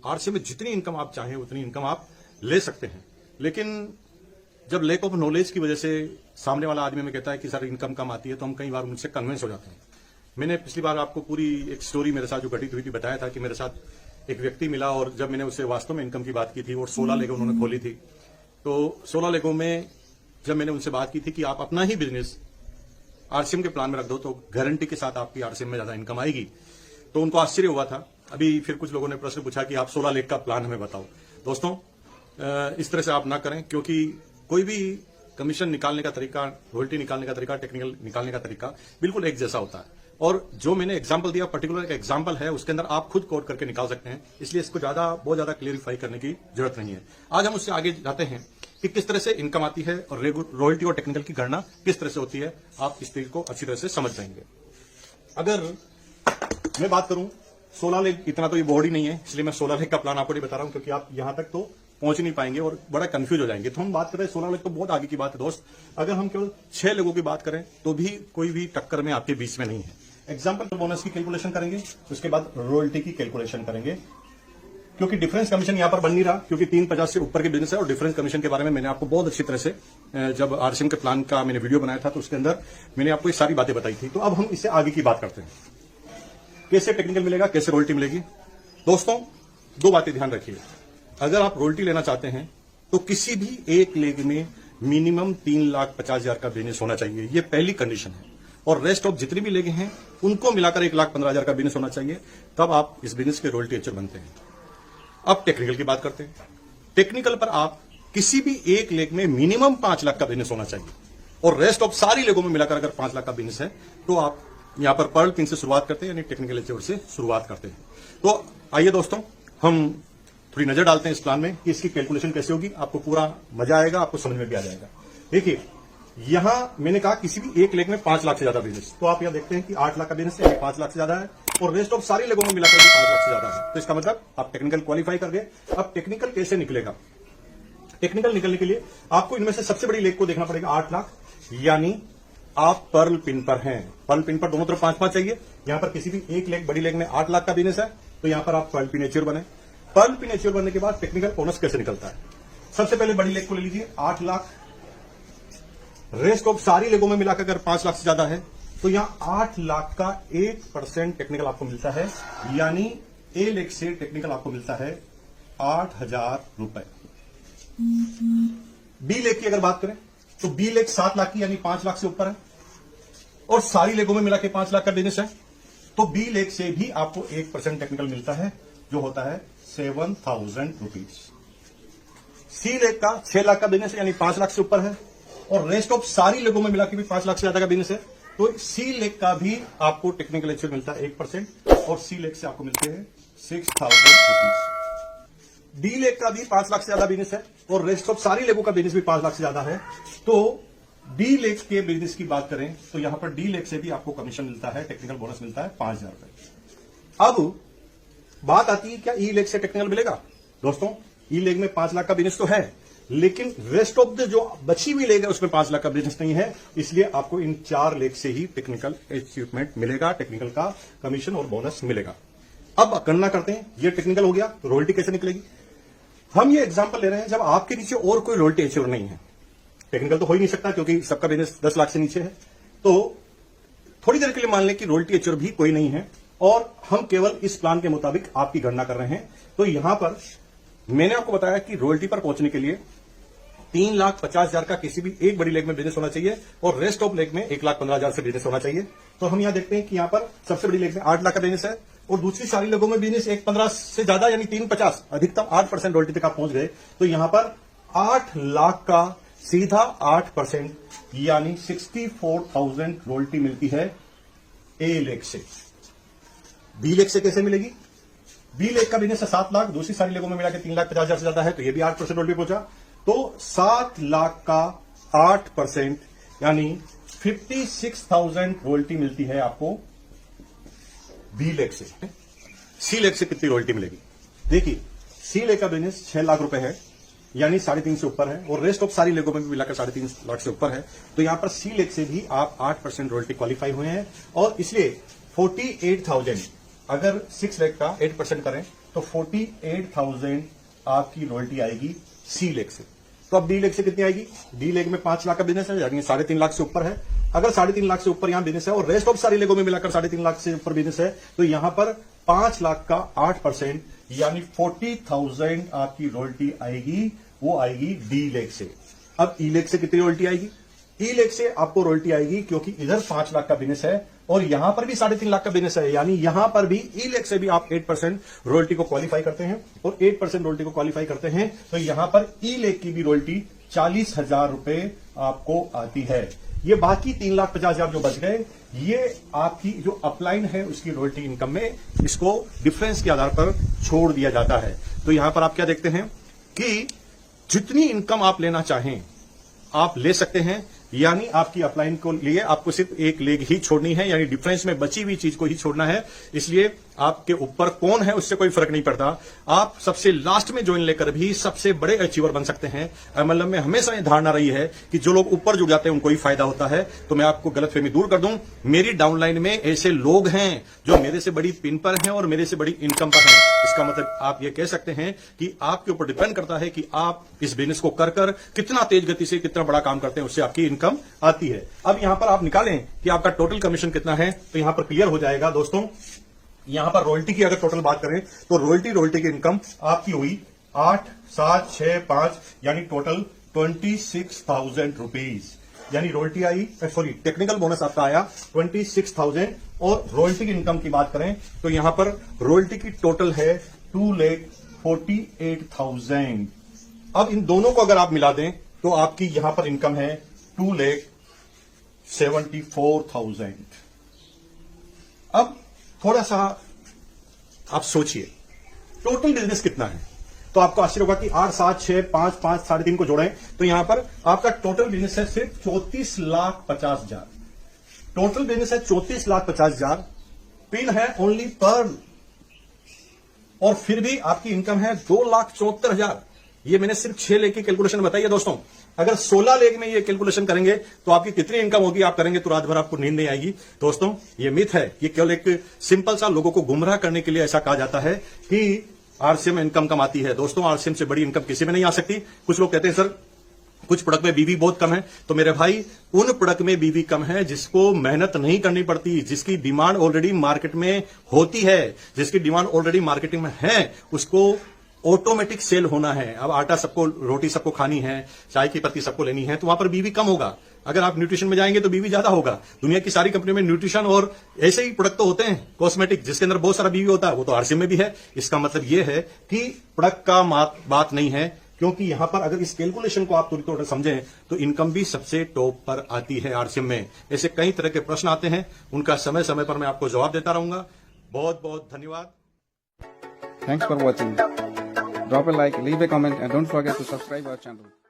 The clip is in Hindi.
आरसीएम में जितनी इनकम आप चाहें उतनी इनकम आप ले सकते हैं। लेकिन जब लैक ऑफ नॉलेज की वजह से सामने वाला आदमी में कहता है कि सर इनकम कम आती है, तो हम कई बार उनसे कन्विंस हो जाते हैं। मैंने पिछली बार आपको पूरी एक स्टोरी मेरे साथ जो घटित हुई थी बताया था कि मेरे साथ एक व्यक्ति मिला और जब मैंने उससे वास्तव में इनकम की बात की थी और 16 लेगों उन्होंने खोली थी, तो 16 लेगों में जब मैंने उनसे बात की थी कि आप अपना ही बिजनेस आरसीएम के प्लान में रख दो तो गारंटी के साथ आपकी आरसीएम में ज्यादा इनकम आएगी, तो उनको आश्चर्य हुआ था। अभी फिर कुछ लोगों ने प्रश्न पूछा कि आप 16 लाख का प्लान हमें बताओ। दोस्तों, इस तरह से आप ना करें, क्योंकि कोई भी कमीशन निकालने का तरीका, रॉयल्टी निकालने का तरीका, टेक्निकल निकालने का तरीका बिल्कुल एक जैसा होता है। और जो मैंने एग्जाम्पल दिया पर्टिकुलर एक एग्जाम्पल है, उसके अंदर आप खुद कोड करके निकाल सकते हैं, इसलिए इसको बहुत ज्यादा क्लियरिफाई करने की जरूरत नहीं है। आज हम उससे आगे जाते हैं कि किस तरह से इनकम आती है और रॉयल्टी और टेक्निकल की गणना किस तरह से होती है। आप इस चीज को अच्छी तरह से समझ जाएंगे। अगर मैं बात करूं 16 लाख, इतना तो ये बोर्ड ही नहीं है, इसलिए मैं 16 लाख का प्लान आपको नहीं बता रहा हूं, क्योंकि आप यहां तक तो पहुंच नहीं पाएंगे और बड़ा कंफ्यूज हो जाएंगे। तो हम बात कर रहे हैं 16 लाख, तो बहुत आगे की बात है दोस्त। अगर हम केवल 6 लोगों की बात करें तो भी कोई भी टक्कर में आपके बीच में नहीं है। एग्जाम्पल बोनस की कैलकुलेशन करेंगे, उसके बाद रॉयल्टी की कैलकुलेशन करेंगे, क्योंकि डिफरेंस कमीशन यहां पर बन नहीं रहा, क्योंकि 350 से ऊपर के बिजनेस है। और डिफरेंस कमीशन के बारे में मैंने आपको बहुत अच्छी तरह से जब आरसीएम के प्लान का मैंने वीडियो बनाया था तो उसके अंदर मैंने आपको ये सारी बातें बताई थी। तो अब हम इससे आगे की बात करते हैं, कैसे टेक्निकल मिलेगा, कैसे रॉयल्टी मिलेगी। दोस्तों, 2 बातें ध्यान रखिए। अगर आप रॉयल्टी लेना चाहते हैं तो किसी भी एक लेग में मिनिमम 3,50,000 का बिजनेस होना चाहिए, ये पहली कंडीशन है। और रेस्ट ऑफ जितनी भी लेग हैं उनको मिलाकर 1,15,000 का बिजनेस होना चाहिए, तब आप इस बिजनेस के रॉयल्टी एचर बनते हैं। अब टेक्निकल की बात करते हैं। टेक्निकल पर आप किसी भी एक लेग में मिनिमम 5 लाख का बिजनेस होना चाहिए, और रेस्ट ऑफ सारी लेगों में मिलाकर अगर 5 लाख का बिजनेस है तो आप यहां पर पर्ल पिन से शुरुआत करते हैं, यानी टेक्निकल एचर से शुरुआत करते हैं। तो आइए दोस्तों, हम थोड़ी नजर डालते हैं इस प्लान में कि इसकी कैलकुलेशन कैसे होगी। आपको पूरा मजा आएगा, आपको समझ में भी आ जाएगा। देखिए, यहां मैंने कहा किसी भी एक लेग में 5 लाख से ज्यादा बिजनेस, तो आप यहां देखते हैं कि 8 लाख का बिजनेस है, 5 लाख से ज्यादा है, और रेस्ट ऑफ सारी लेगों में मिलाकर भी 5 लाख से ज्यादा है। तो इसका मतलब आप टेक्निकल क्वालिफाई कर गए। अब टेक्निकल कैसे निकलेगा? टेक्निकल निकलने के लिए आपको इनमें से सबसे बड़ी लेग को देखना पड़ेगा, 8 लाख, यानी आप पर्ल पिन पर हैं। पर्ल पिन पर दोनों तरफ 5-5 चाहिए। यहां पर किसी भी एक लेग, बड़ी लेग में 8 लाख का बिजनेस है, तो यहां पर आप पर्ल पिन एच्योर बने। पर्ल पिन एच्योर बनने के बाद टेक्निकल बोनस कैसे निकलता है? सबसे पहले बड़ी लेग को ले लीजिए, 8 लाख। रेस्ट ऑफ सारी लेगों में मिलाकर अगर 5 लाख से ज्यादा है तो यहां 8 लाख का 1% टेक्निकल आपको मिलता है, यानी ए लेग से टेक्निकल आपको मिलता है 8,000 रुपए। बी लेग की अगर बात करें तो बी लेग 7 लाख की, यानी 5 लाख से ऊपर है, और सारी लेगों में मिला के 5 लाख का बिजनेस है, तो बी लेग से भी आपको 1% टेक्निकल मिलता है, जो होता है 7,000 रुपीज। सी लेग का 6 लाख का बिजनेस है, यानी 5 लाख से ऊपर है, और रेस्ट ऑफ सारी लेगों में मिला के भी 5 लाख से ज्यादा का बिजनेस है, तो सी लेग का भी आपको टेक्निकल एचर मिलता है 1%, और सी लेग से आपको मिलते हैं 6,000 रुपीज। डी लेग का भी 5 लाख से ज्यादा बिजनेस है, और रेस्ट ऑफ सारी लेगों का बिजनेस भी 5 लाख से ज्यादा है, तो डी लेग के बिजनेस की बात करें तो यहां पर डी लेग से भी आपको कमीशन मिलता है, टेक्निकल बोनस मिलता है 5,000 रुपए। अब बात आती है, क्या ई लेग से टेक्निकल मिलेगा? दोस्तों, ई लेग में 5 लाख का बिजनेस तो है, लेकिन रेस्ट ऑफ द जो बची हुई लेग है उसमें 5 लाख का बिजनेस नहीं है, इसलिए आपको इन 4 लेग से ही टेक्निकल अचीवमेंट मिलेगा, टेक्निकल का कमीशन और बोनस मिलेगा। अब गणना करते हैं, ये टेक्निकल हो गया, तो रॉयल्टी कैसे निकलेगी? हम ये एग्जांपल ले रहे हैं जब आपके नीचे और कोई रॉयल्टी अचीवर नहीं है। टेक्निकल तो हो ही नहीं सकता, क्योंकि सबका बिजनेस 10 लाख से नीचे है। तो थोड़ी देर के लिए मान लें कि रॉयल्टी अचीवर भी कोई नहीं है, और हम केवल इस प्लान के मुताबिक आपकी गणना कर रहे हैं। तो यहां पर मैंने आपको बताया कि रॉयल्टी पर पहुंचने के लिए 3,50,000 का किसी भी एक बड़ी लेग में बिजनेस होना चाहिए, और रेस्ट ऑफ लेग में 1,15,000 से बिजनेस होना चाहिए। तो हम यहां देखते हैं कि यहां पर सबसे बड़ी लेग में 8 लाख का बिजनेस है, और दूसरी सारी लेगों में बिजनेस 1,15 से ज्यादा, यानी 3,50, अधिकतम 8% रॉयल्टी तक आप पहुंच गए। तो यहां पर 8 लाख का सीधा 8%, यानी 64,000 रॉयल्टी मिलती है ए लेग से। बी लेग से कैसे मिलेगी? बी लेग का बिजनेस है 7 लाख, दूसरी सारी लेगों में मिला के 3,50,000 से ज्यादा है, तो ये भी 8% रॉयल्टी पहुंचा। तो 7 लाख का 8%, यानी 56,000 रॉयल्टी मिलती है आपको बी लेग से। सी लेग से कितनी रॉयल्टी मिलेगी? देखिए, सी लेग का बिजनेस 6 लाख रुपए है, यानी 3.5 से ऊपर है, और रेस्ट ऑफ सारी लेगों में भी मिलाकर 3.5 लाख से ऊपर है, तो यहां पर सी लेग से भी आप 8% रॉयल्टी क्वालिफाई हुए हैं, और इसलिए 48,000 अगर 6 लेग का 8% करें तो 48,000 आपकी रॉयल्टी आएगी सी लेग से। तो अब डी लेग से कितनी आएगी? डी लेग में 5 लाख का बिजनेस है, यानी 3.5 लाख से ऊपर है। अगर 3.5 लाख से ऊपर यहां बिजनेस है और रेस्ट ऑफ सारी लेगों में मिलाकर 3.5 लाख से ऊपर बिजनेस है, तो यहां पर 5 लाख का 8% यानी 40,000 आपकी रॉयल्टी आएगी, वो आएगी डी लेग से। अब ई लेग से कितनी रॉयल्टी आएगी? ई लेग से आपको रॉयल्टी आएगी क्योंकि इधर 5 लाख का बिजनेस है और यहां पर भी 3.5 लाख का बिजनेस है, यानी यहां पर भी ई लेग से भी आप 8% रॉयल्टी को क्वालिफाई करते हैं और 8% रॉयल्टी को क्वालिफाई करते हैं, तो यहां पर ई लेग की भी रॉयल्टी 40,000 रुपए आपको आती है। ये बाकी 3,50,000 जो बच गए, ये आपकी जो अपलाइन है उसकी रॉयल्टी इनकम में इसको डिफरेंस के आधार पर छोड़ दिया जाता है। तो यहां पर आप क्या देखते हैं कि जितनी इनकम आप लेना चाहें आप ले सकते हैं, यानी आपकी अपलाइन को लिए आपको सिर्फ एक लेग ही छोड़नी है, यानी डिफरेंस में बची हुई चीज को ही छोड़ना है। इसलिए आपके ऊपर कौन है उससे कोई फर्क नहीं पड़ता। आप सबसे लास्ट में ज्वाइन लेकर भी सबसे बड़े अचीवर बन सकते हैं। एमएलएम में हमेशा ये धारणा रही है कि जो लोग ऊपर जुड़ जाते हैं उनको ही फायदा होता है। तो मैं आपको गलतफहमी दूर कर दूं, मेरी डाउनलाइन में ऐसे लोग हैं जो मेरे से बड़ी पिन पर हैं और मेरे से बड़ी इनकम पर हैं। इसका मतलब आप ये कह सकते हैं कि आपके ऊपर डिपेंड करता है कि आप इस बिजनेस को कर कितना तेज गति से कितना बड़ा काम करते हैं, उससे आपकी इनकम आती है। अब यहां पर आप निकालें कि आपका टोटल कमीशन कितना है, तो यहां पर क्लियर हो जाएगा दोस्तों। यहां पर रॉयल्टी की अगर टोटल बात करें तो रॉयल्टी की इनकम आपकी हुई 8, 7, 6, 5 यानी टोटल 26,000 रुपीज, यानी रॉयल्टी आई, सॉरी टेक्निकल बोनस आपका आया 26,000। और रॉयल्टी की इनकम की बात करें तो यहां पर रॉयल्टी की टोटल है 2,48,000। अब इन दोनों को अगर आप मिला दें तो आपकी यहां पर इनकम है 2,74,000। अब थोड़ा सा आप सोचिए टोटल बिजनेस कितना है, तो आपको आश्चर्य होगा कि 8, 7, 6, 5, 5, 3.5 को जोड़ें तो यहां पर आपका टोटल बिजनेस है सिर्फ 34,50,000। टोटल बिजनेस है 34,50,000, पिन है ओनली पर, और फिर भी आपकी इनकम है 2,74,000। ये मैंने सिर्फ 6 लेग की कैलकुलेशन बताई है दोस्तों। अगर 16 लेग में ये कैलकुलेशन करेंगे तो आपकी कितनी इनकम होगी आप करेंगे तो रात भर आपको नींद नहीं आएगी। दोस्तों ये मिथ है, ये केवल एक सिंपल सा लोगों को गुमराह करने के लिए ऐसा कहा जाता है कि आरसीएम इनकम कम आती है। दोस्तों आरसीएम से बड़ी इनकम किसी में नहीं आ सकती। कुछ लोग कहते हैं सर कुछ प्रोडक्ट में बीवी बहुत कम है, तो मेरे भाई उन प्रोडक्ट में बीवी कम है जिसको मेहनत नहीं करनी पड़ती, जिसकी डिमांड ऑलरेडी मार्केट में होती है, जिसकी डिमांड ऑलरेडी मार्केटिंग में है, उसको ऑटोमेटिक सेल होना है। अब आटा सबको, रोटी सबको खानी है, चाय की पत्ती सबको लेनी है, तो वहां पर बीवी कम होगा। अगर आप न्यूट्रिशन में जाएंगे तो बीवी ज्यादा होगा। दुनिया की सारी कंपनी में न्यूट्रिशन और ऐसे ही प्रोडक्ट तो होते हैं कॉस्मेटिक जिसके अंदर बहुत सारा बीवी होता है, वो तो आरसीएम में भी है। इसका मतलब यह है कि प्रोडक्ट का बात नहीं है, क्योंकि यहां पर अगर इस कैलकुलेशन को आप पूरी तरह समझें तो इनकम भी सबसे टॉप पर आती है आरसीएम में। ऐसे कई तरह के प्रश्न आते हैं, उनका समय समय पर मैं आपको जवाब देता रहूंगा। बहुत बहुत धन्यवाद। Thanks for watching. Drop a like, leave a comment and don't forget to subscribe our channel.